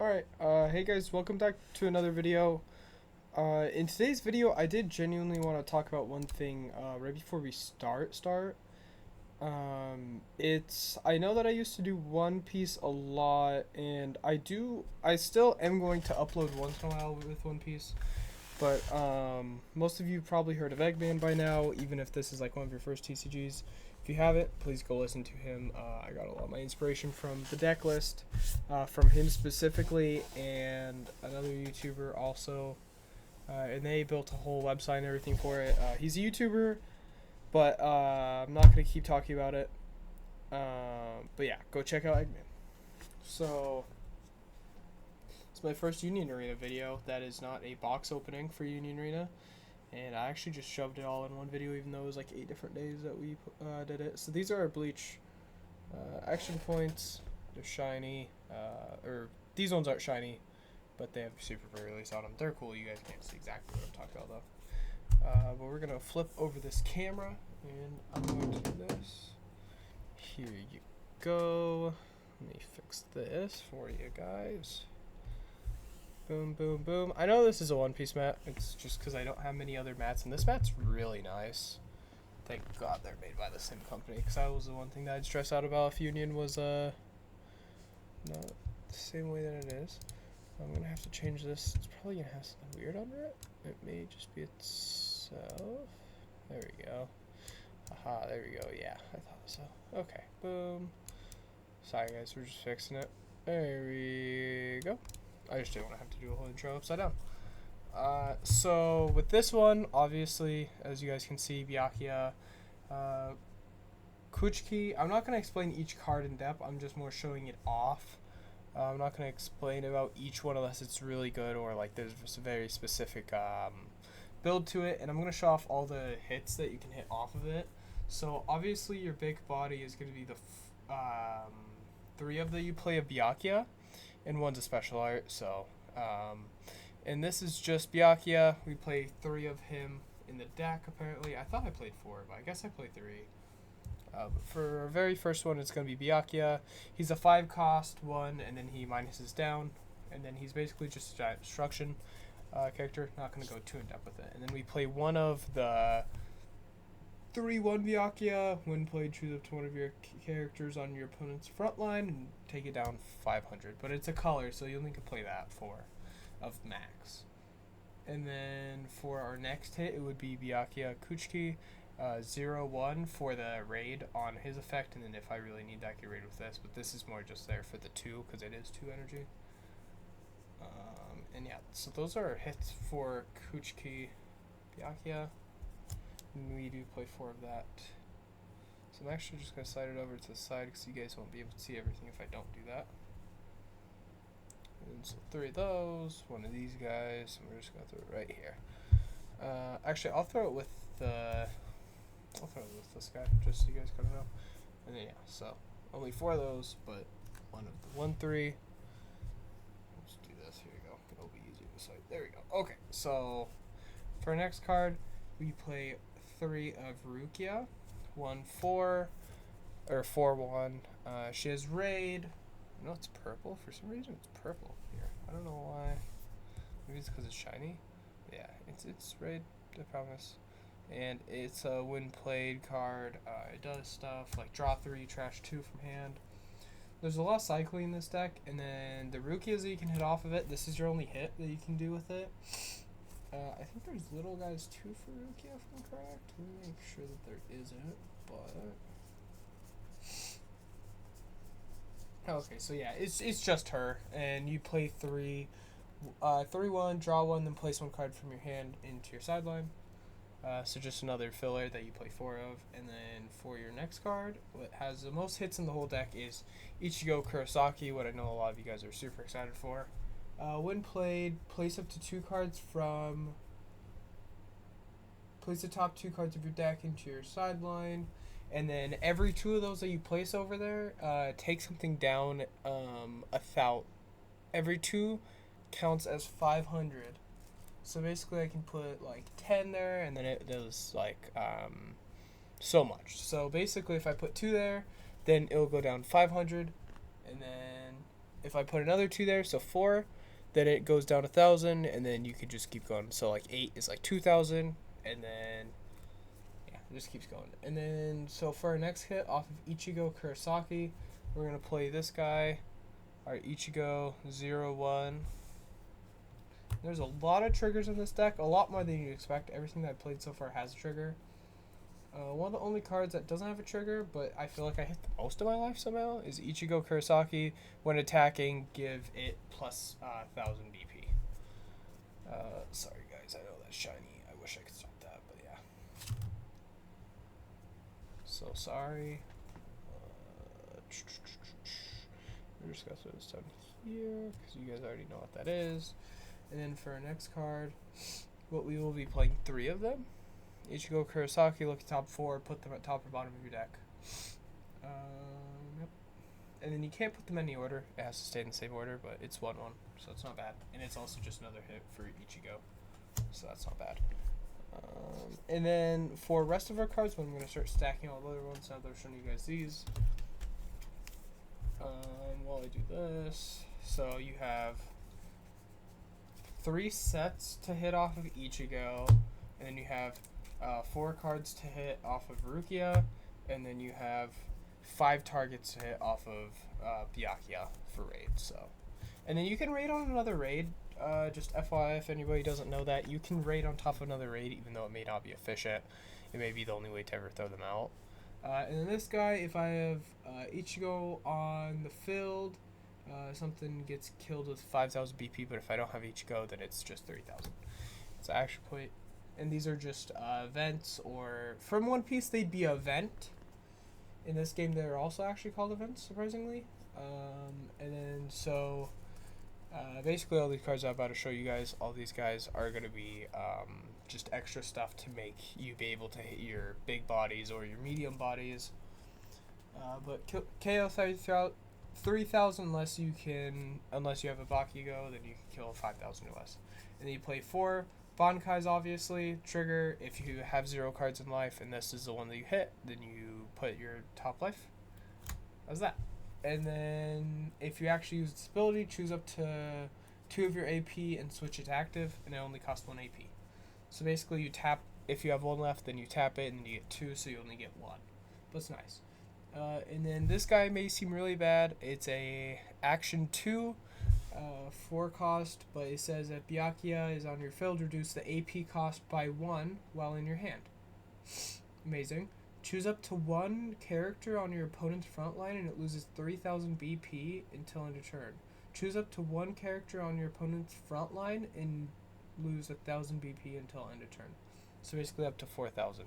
Alright, hey guys, welcome back to another video. In today's video, I did genuinely want to talk about one thing, right before we start. I know that I used to do One Piece a lot, and I still am going to upload once in a while with One Piece, but, most of you probably heard of Eggman by now, even if this is like one of your first TCGs. If you haven't, please go listen to him. I got a lot of my inspiration from the deck list, from him specifically, and another YouTuber also. And they built a whole website and everything for it. He's a YouTuber, but I'm not going to keep talking about it. But yeah, go check out Eggman. So, it's my first Union Arena video that is not a box opening for Union Arena. And I actually just shoved it all in one video, even though it was like 8 different days that we did it. So these are our bleach action points. They're shiny. Or these ones aren't shiny, but they have super release on them. They're cool. You guys can't see exactly what I'm talking about though. But we're gonna flip over this camera, and I'm going to do this. Here you go. Let me fix this for you guys. Boom, boom, boom. I know this is a One Piece mat. It's just because I don't have many other mats, and this mat's really nice. Thank God they're made by the same company, because that was the one thing that I'd stress out about if Union was not the same way that it is. I'm gonna have to change this. It's probably gonna have something weird under it. It may just be itself. There we go. Aha, there we go. Yeah, I thought so. Okay, boom. Sorry guys, we're just fixing it. There we go. I just didn't want to have to do a whole intro upside down. So with this one, obviously, as you guys can see, Byakuya, Kuchiki. I'm not going to explain each card in depth. I'm just more showing it off. I'm not going to explain about each one unless it's really good or like there's just a very specific build to it. And I'm going to show off all the hits that you can hit off of it. So obviously your big body is going to be the 3 of the you play of Byakuya. And one's a special art, so, and this is just Byakuya. We play 3 of him in the deck, apparently. I thought I played 4, but I guess I played 3. But for our very first one, it's going to be Byakuya. He's a 5 cost 1, and then he minuses down, and then he's basically just a giant destruction character. Not going to go too in depth with it. And then we play one of the 3/1 Byakuya. When played, choose up to one of your characters on your opponent's front line and take it down 500. But it's a color, so you only can play that 4 of max. And then for our next hit, it would be Byakuya Kuchiki 0/1 for the raid on his effect. And then if I really need that, I can raid with this. But this is more just there for the 2 because it is 2 energy. And yeah, so those are our hits for Kuchiki Byakuya. And we do play 4 of that. So I'm actually just going to slide it over to the side because you guys won't be able to see everything if I don't do that. And so 3 of those, 1 of these guys, and we're just going to throw it right here. Actually, I'll throw it with this guy, just so you guys kind of know. And then yeah, so only 4 of those, but 1 of the 1/3. Let's do this. Here we go. It'll be easier to cite. There we go. Okay, so for our next card, we play 3 of Rukia, 1/4, or 4/1. She has raid. I know it's purple. For some reason, it's purple here. I don't know why. Maybe it's because it's shiny. Yeah, it's raid. I promise. And it's a when played card. It does stuff like draw 3, trash 2 from hand. There's a lot of cycling in this deck, and then the Rukias that you can hit off of it. This is your only hit that you can do with it. I think there's little guys too for Rukia, if I'm correct. Let me make sure that there isn't, but okay, so yeah, it's just her, and you play 3/1, draw 1, then place 1 card from your hand into your sideline. So just another filler that you play 4 of, and then for your next card, what has the most hits in the whole deck is Ichigo Kurosaki, what I know a lot of you guys are super excited for. When played, place up to 2 cards from... Place the top 2 cards of your deck into your sideline, and then every 2 of those that you place over there, take something down 1,000. Every 2 counts as 500. So basically I can put like 10 there, and then it does like so much. So basically if I put 2 there, then it'll go down 500, and then if I put another 2 there, so 4, then it goes down 1,000, and then you could just keep going. So like 8 is like 2,000, and then yeah, it just keeps going. And then so for our next hit off of Ichigo Kurosaki, we're gonna play this guy, our Ichigo 01. There's a lot of triggers in this deck, a lot more than you'd expect. Everything that I've played so far has a trigger. One of the only cards that doesn't have a trigger, but I feel like I hit the most of my life somehow, is Ichigo Kurosaki. When attacking, give it plus 1,000 BP. Sorry guys, I know that's shiny. I wish I could stop that, but yeah. So sorry. We're just gonna throw this down here, because you guys already know what that is. And then for our next card, what we will be playing 3 of them. Ichigo Kurosaki, look at top 4, put them at top or bottom of your deck. Yep. And then you can't put them in any order. It has to stay in the same order, but it's 1-1, so it's not bad. And it's also just another hit for Ichigo, so that's not bad. And then for rest of our cards, when I'm going to start stacking all the other ones, now that I've shown you guys these. While I do this, so you have 3 sets to hit off of Ichigo, and then you have 4 cards to hit off of Rukia, and then you have 5 targets to hit off of Byakuya for raid. So, and then you can raid on another raid. Just FYI, if anybody doesn't know that, you can raid on top of another raid, even though it may not be efficient. It may be the only way to ever throw them out. And then this guy, if I have Ichigo on the field, something gets killed with 5,000 BP, but if I don't have Ichigo, then it's just 3,000. It's action point. And these are just events, or from One Piece, they'd be event. In this game, they're also actually called events, surprisingly. And then, so, basically all these cards I'm about to show you guys, all these guys are going to be just extra stuff to make you be able to hit your big bodies or your medium bodies. But KO 3,000 unless you have a Bakugo, then you can kill 5,000 or less. And then you play 4 Bankais, obviously. Trigger, if you have 0 cards in life and this is the one that you hit, then you put your top life. How's that? And then if you actually use this ability, choose up to 2 of your AP and switch it to active, and it only costs 1 AP. So basically you tap, if you have 1 left, then you tap it and you get 2, so you only get 1. But it's nice. And then this guy may seem really bad. It's a action 2, 4 cost, but it says that Byakuya is on your field, reduce the AP cost by 1 while in your hand. Amazing. Choose up to 1 character on your opponent's front line and it loses 3,000 BP until end of turn. Choose up to 1 character on your opponent's front line and lose 1,000 BP until end of turn. So basically up to 4,000.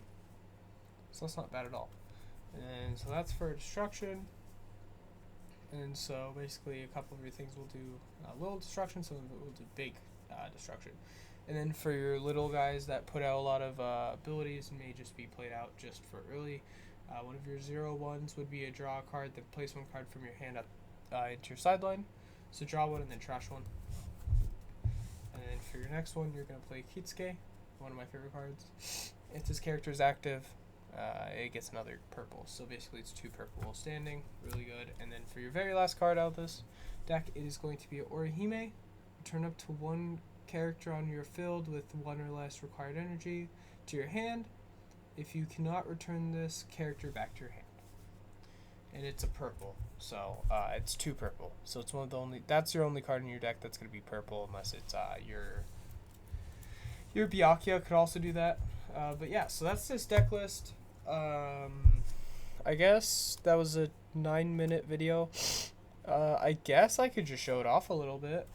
So that's not bad at all. And so that's for destruction. And so basically a couple of your things will do little destruction, some of it will do big destruction. And then for your little guys that put out a lot of abilities and may just be played out just for early, one of your 0-1s would be a draw card, then place 1 card from your hand up into your sideline. So draw 1 and then trash 1. And then for your next one, you're going to play Kitsuke, one of my favorite cards. If this character is active, it gets another purple. So basically it's 2 purple standing, really good. And then for your very last card out of this deck, it is going to be Orihime. Return up to 1 character on your field with 1 or less required energy to your hand. If you cannot return this character back to your hand. And it's a purple, so it's 2 purple. So it's one of the only, that's your only card in your deck that's going to be purple, unless it's your Byakuya could also do that. But yeah, so that's this deck list. I guess that was a 9-minute video. I guess I could just show it off a little bit.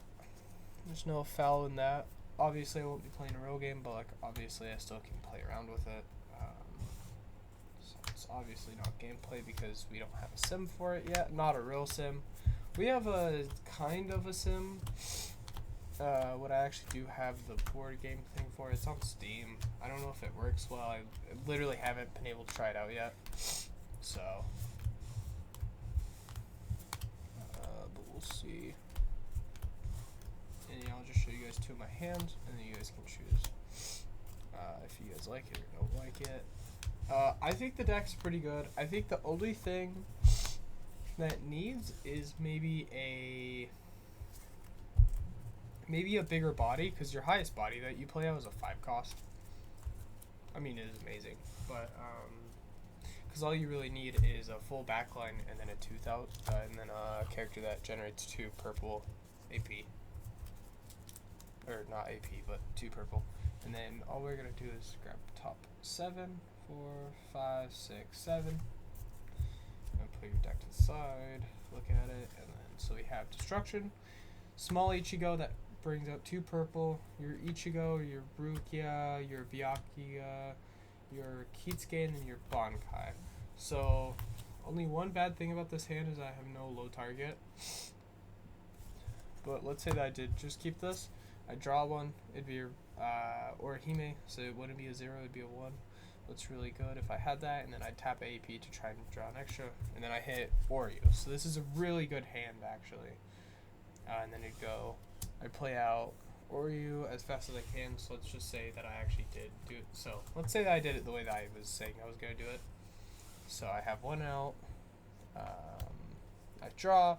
There's no foul in that. Obviously, I won't be playing a real game, but like obviously, I still can play around with it. So it's obviously not gameplay because we don't have a sim for it yet. Not a real sim. We have a kind of a sim. What I actually do have the board game thing for, it's on Steam. I don't know if it works well. I literally haven't been able to try it out yet. So, but we'll see. And yeah, I'll just show you guys 2 of my hands, and then you guys can choose if you guys like it or don't like it. I think the deck's pretty good. I think the only thing that needs is maybe a bigger body, because your highest body that you play out is a 5 cost. I mean, it is amazing, but because all you really need is a full backline and then a 2,000, and then a character that generates 2 purple AP, or not AP, but 2 purple, and then all we're gonna do is grab top 7, 4, 5, 6, 7. And put your deck to the side, look at it, and then so we have destruction, small Ichigo that brings out 2 purple, your Ichigo, your Rukia, your Byakuya, your Kitsuke, and then your Bankai. So only one bad thing about this hand is I have no low target. But let's say that I did just keep this. I draw 1, it'd be your Orihime, so it wouldn't be a 0, it'd be a 1. That's really good if I had that, and then I'd tap AP to try and draw an extra, and then I hit Oreo. So this is a really good hand, actually. And then it'd go, I'd play out Oreo as fast as I can, so let's just say that I actually did do it. So let's say that I did it the way that I was saying I was going to do it. So I have 1 out, I draw,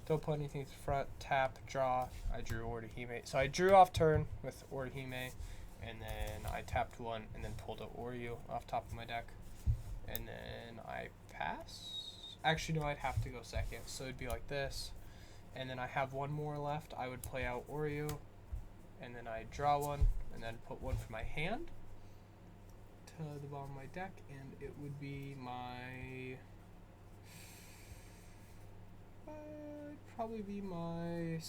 don't put anything to the front, tap, draw, I drew Orihime. So I drew off turn with Orihime, and then I tapped 1 and then pulled a Oreo off top of my deck, and then I pass. Actually, no, I'd have to go second, so it'd be like this, and then I have 1 more left. I would play out Oreo, and then I draw 1, and then put 1 for my hand to the bottom of my deck, and it would be my probably be my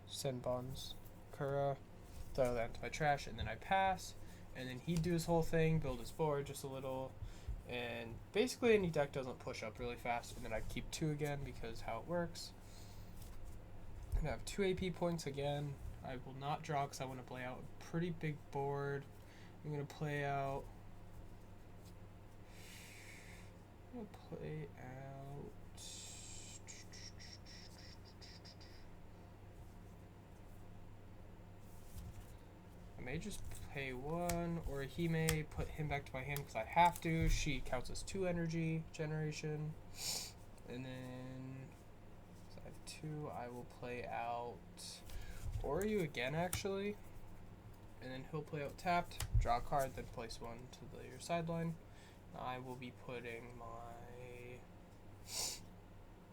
Senbon's Kura. Throw that into my trash, and then I pass, and then he'd do his whole thing, build his board just a little, and basically any deck doesn't push up really fast, and then I keep 2 again because how it works. And I have 2 AP points again. I will not draw because I want to play out a pretty big board. I'm going to play out I may just pay 1 Orihime, put him back to my hand because I have to. She counts as 2 energy generation. And then so I have 2. I will play out Oreo again, actually. And then he'll play out tapped, draw a card, then place 1 to your sideline. I will be putting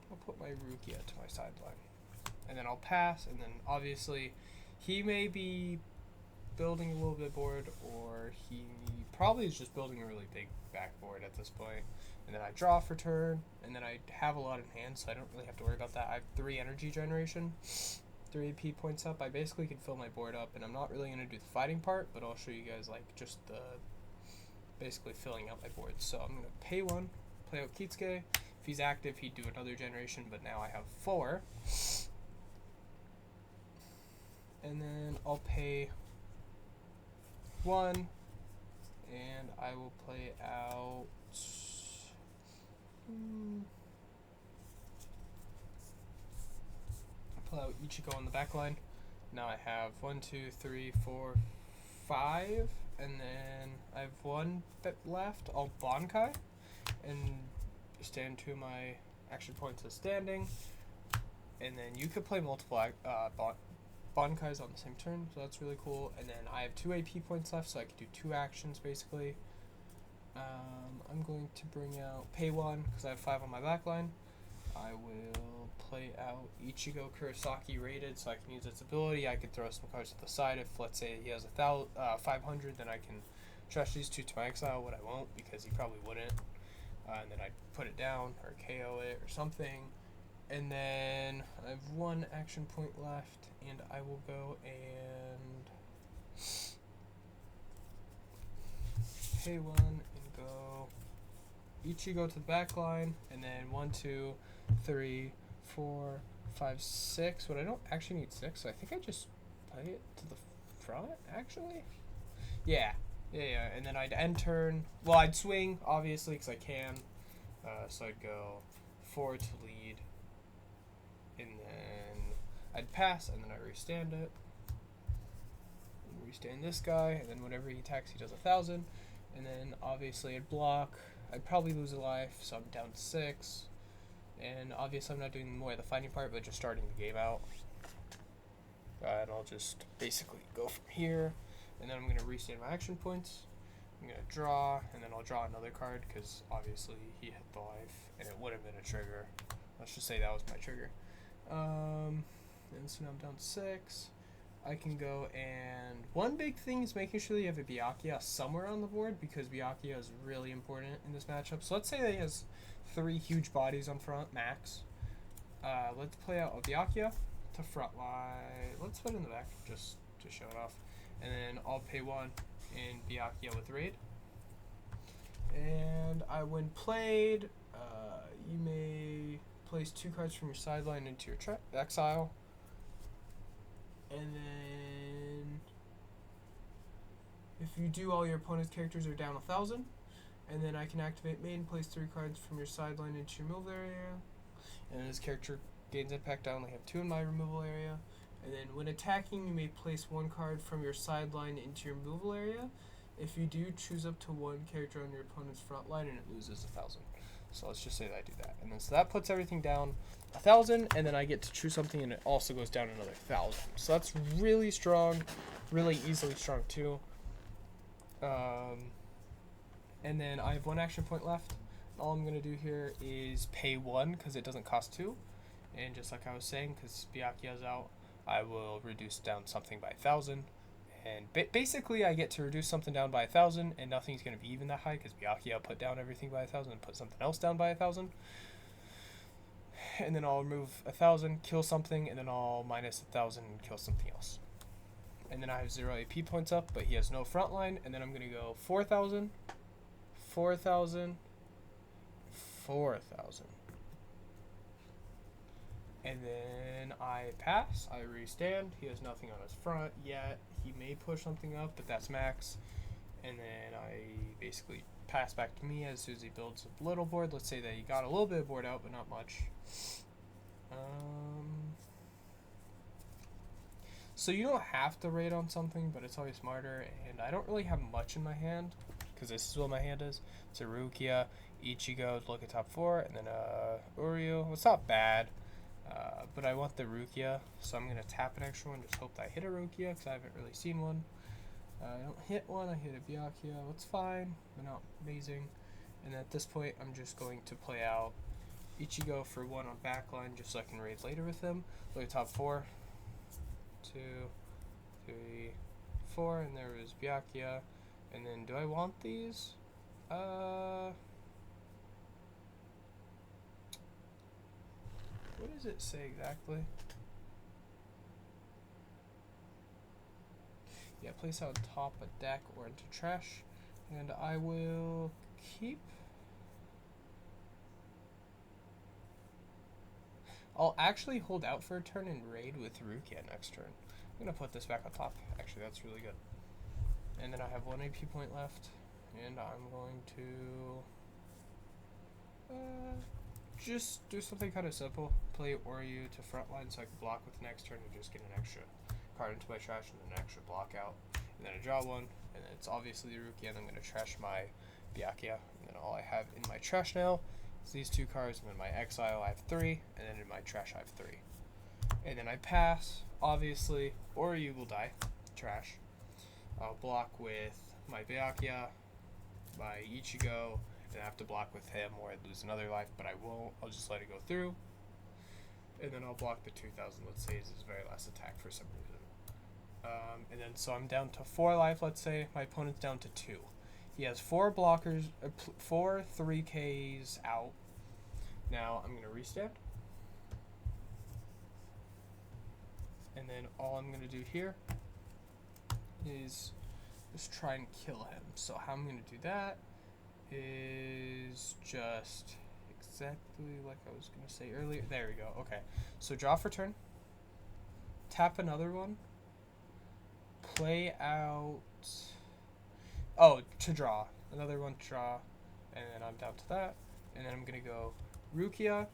I'll put my Rukia to my sideline. And then I'll pass, and then obviously he may be building a little bit board, or he probably is just building a really big backboard at this point. And then I draw for turn, and then I have a lot in hand, so I don't really have to worry about that. I have 3 energy generation, 3 AP points up. I basically can fill my board up, and I'm not really going to do the fighting part, but I'll show you guys like just the basically filling out my board. So I'm going to pay 1, play out Kitsuke. If he's active, he'd do another generation, but now I have 4. And then I'll pay 1, and I will play out Ichigo on the back line. Now I have 1, 2, 3, 4, 5, and then I have 1 bit left. I'll Bankai and stand 2 of my action points as standing, and then you could play multiple Bankais on the same turn, so that's really cool. And then I have 2 AP points left, so I could do 2 actions basically. I'm going to bring out pay 1 because I have 5 on my back line. I will play out Ichigo Kurosaki rated, so I can use its ability. I could throw some cards to the side. If let's say he has 500, then I can trash these 2 to my exile. What I won't, because he probably wouldn't. And then I'd put it down or KO it or something. And then I have 1 action point left, and I will go and pay 1 and go Ichigo to the back line, and then 1, 2, 3, 4, 5, 6. But I don't actually need 6, so I think I just play it to the front, actually. Yeah. And then I'd end turn. Well, I'd swing, obviously, because I can. So I'd go 4 to lead, and then I'd pass, and then I restand it. And restand this guy, and then whenever he attacks, he does 1,000. And then obviously I'd block. I'd probably lose a life, so I'm down to 6. And obviously I'm not doing more of the fighting part, but just starting the game out. And I'll just basically go from here, and then I'm going to restand my action points. I'm going to draw, and then I'll draw another card, because obviously he hit the life, and it would have been a trigger. Let's just say that was my trigger. And so now I'm down to 6. I can go, and one big thing is making sure that you have a Byakuya somewhere on the board, because Byakuya is really important in this matchup. So let's say that he has 3 huge bodies on front, max. Let's play out a Byakuya to front line. Let's put it in the back, just to show it off. And then I'll pay 1 in Byakuya with Raid. And when played, you may place 2 cards from your sideline into your exile. And then if you do, all your opponent's characters are down 1,000. And then I can activate main, place 3 cards from your sideline into your removal area. And then this character gains impact. I only have 2 in my removal area. And then when attacking, you may place 1 card from your sideline into your removal area. If you do, choose up to 1 character on your opponent's front line, and it loses 1,000. So let's just say that I do that. And then so that puts everything down 1,000, and then I get to choose something, and it also goes down another 1,000. So that's really strong, really easily strong too. And then I have 1 action point left. All I'm going to do here is pay 1 because it doesn't cost 2. And just like I was saying, because Byakuya's out, I will reduce down something by 1,000. And basically I get to reduce something down by 1,000, and nothing's going to be even that high because Byakuya put down everything by 1,000 and put something else down by 1,000. And then I'll remove 1,000, kill something, and then I'll minus 1,000 and kill something else. And then I have 0 AP points up, but he has no front line, and then I'm going to go 4,000, 4,000, 4,000. And then I pass, I restand. He has nothing on his front yet. He may push something up, but that's max. And then I basically pass back to me as soon as he builds a little board. Let's say that he got a little bit of board out, but not much. So you don't have to raid on something, but it's always smarter. And I don't really have much in my hand, because this is what my hand is. It's a Rukia, Ichigo, look at top 4, and then Uryu. Well, it's not bad. But I want the Rukia, so I'm going to tap an extra one, just hope that I hit a Rukia, because I haven't really seen one. I don't hit one, I hit a Byakuya, it's fine, but not amazing. And at this point, I'm just going to play out Ichigo for 1 on backline, just so I can raid later with him. Look at top 4, 2, 3, 4, and there is Byakuya. And then, do I want these? What does it say exactly? Yeah, place out top a deck or into trash. And I will keep. I'll actually hold out for a turn and raid with Rukia next turn. I'm going to put this back on top. Actually, that's really good. And then I have 1 AP point left. And I'm going to just do something kind of simple. Play Oryu to frontline so I can block with next turn and just get an extra card into my trash and then an extra block out. And then I draw 1, and then it's obviously the Rukia, and I'm going to trash my Byakuya. And then all I have in my trash now is these 2 cards, and in my exile I have 3, and then in my trash I have 3. And then I pass, obviously, Oryu will die. Trash. I'll block with my Byakuya, my Ichigo, and I have to block with him or I'd lose another life, but I won't. I'll just let it go through. And then I'll block the 2,000, let's say, is his very last attack for some reason. And then so I'm down to 4 life, let's say. My opponent's down to 2. He has 4 blockers, 4 3Ks out. Now I'm going to restand. And then all I'm going to do here is just try and kill him. So how I'm going to do that is just exactly like I was going to say earlier. There we go. Okay. So draw for turn. Tap another one. Play out. Oh, to draw. Another one to draw. And then I'm down to that. And then I'm going to go Rukia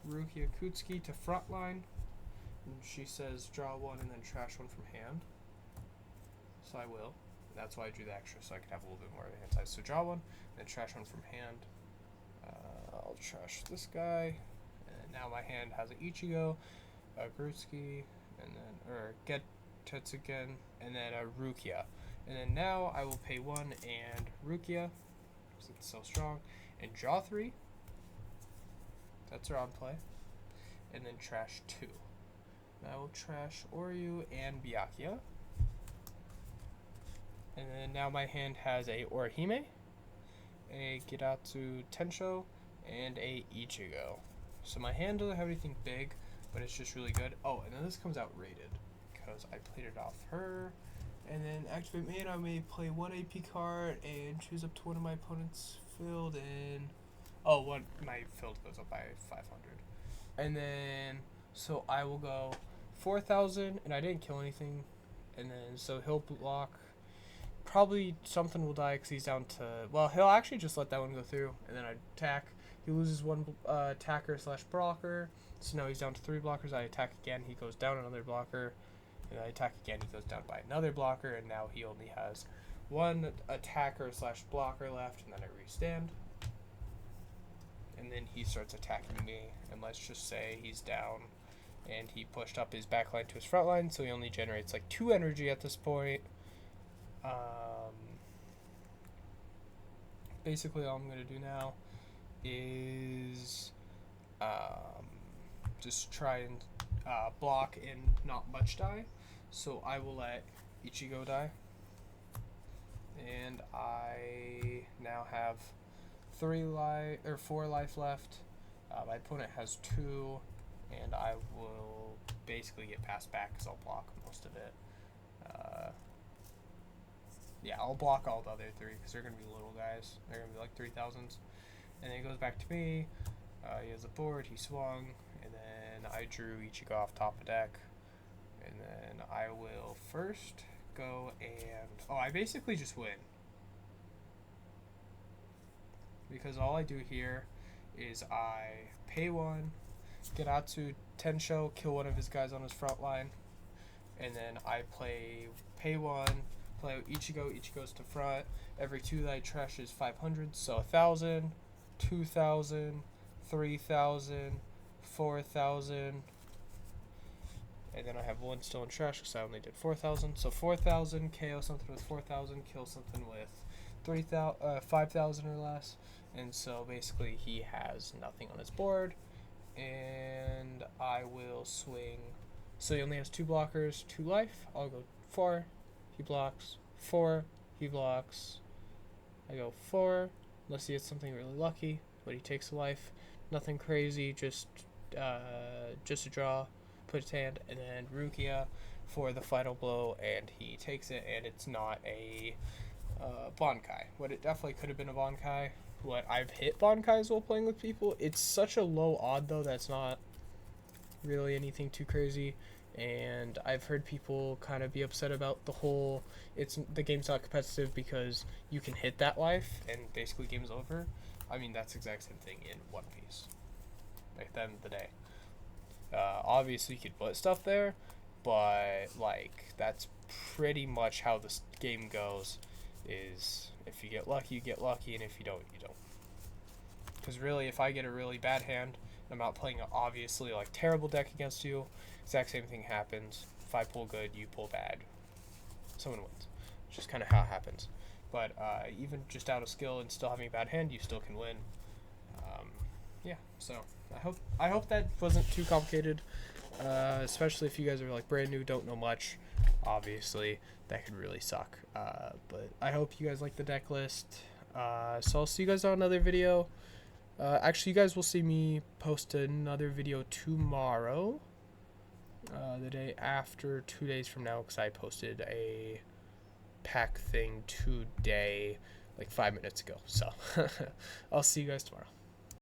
Kutsuki to frontline. And she says draw 1 and then trash 1 from hand. So I will. That's why I drew the extra, so I could have a little bit more of a hand size. So draw 1, then trash 1 from hand. I'll trash this guy. And now my hand has an Ichigo, a Grutsky, and then, or Get Tetsugen, and then a Rukia. And then now I will pay 1 and Rukia, because it's so strong, and draw 3. That's our on play. And then trash 2. Now I will trash Oryu and Byakuya. And then now my hand has a Orihime, a Giratsu Tensho, and a Ichigo. So my hand doesn't have anything big, but it's just really good. Oh, and then this comes out rated, because I played it off her. And then activate main, I may play 1 AP card and choose up to one of my opponent's field and... Oh, my field goes up by 500. And then, so I will go 4,000, and I didn't kill anything. And then, so he'll block. Probably something will die because he's down to... Well, he'll actually just let that one go through, and then I attack. He loses 1 attacker / blocker. So now he's down to 3 blockers. I attack again. He goes down another blocker. And I attack again. He goes down by another blocker. And now he only has 1 attacker / blocker left. And then I restand. And then he starts attacking me. And let's just say he's down. And he pushed up his back line to his front line. So he only generates like 2 energy at this point. Basically all I'm going to do now is just try and block and not much die. So I will let Ichigo die. And I now have 4 life left. My opponent has 2, and I will basically get passed back because I'll block most of it. Yeah, I'll block all the other 3 because they're going to be little guys. They're going to be like 3,000s. And then it goes back to me. He has a board, he swung, and then I drew Ichigo off top of deck. And then I will first go and... Oh, I basically just win. Because all I do here is I pay 1, Giratsu Tensho, kill one of his guys on his front line. And then I pay 1, play Ichigo, Ichigo's to front. Every 2 that I trash is 500, so 1,000, 2,000, 3,000, 4,000, and then I have 1 still in trash because I only did 4,000. So 4,000, KO something with 4,000, kill something with 5,000 or less, and so basically he has nothing on his board, and I will swing. So he only has 2 blockers, 2 life. I'll go 4. He blocks 4. He blocks. I go 4, unless he gets something really lucky, but he takes a life. Nothing crazy, just a draw, put his hand, and then Rukia for the final blow, and he takes it, and it's not a Bankai. What it definitely could have been a Bankai. What I've hit Bankais while playing with people. It's such a low odd though that's not really anything too crazy. And I've heard people kind of be upset about the whole the game's not competitive because you can hit that life and basically game's over. I mean, that's the exact same thing in One Piece. Like, at the end of the day. Obviously you could put stuff there, but like that's pretty much how this game goes, is if you get lucky, you get lucky, and if you don't, you don't. Because really, if I get a really bad hand, and I'm not playing an obviously like terrible deck against you, exact same thing happens. If I pull good, you pull bad. Someone wins. It's just kind of how it happens. But even just out of skill and still having a bad hand, you still can win. Yeah, so I hope that wasn't too complicated, especially if you guys are like brand new, don't know much. Obviously, that could really suck. But I hope you guys like the deck list. So I'll see you guys on another video. Actually, you guys will see me post another video tomorrow. The day after, 2 days from now, because I posted a pack thing today, like 5 minutes ago. So I'll see you guys tomorrow.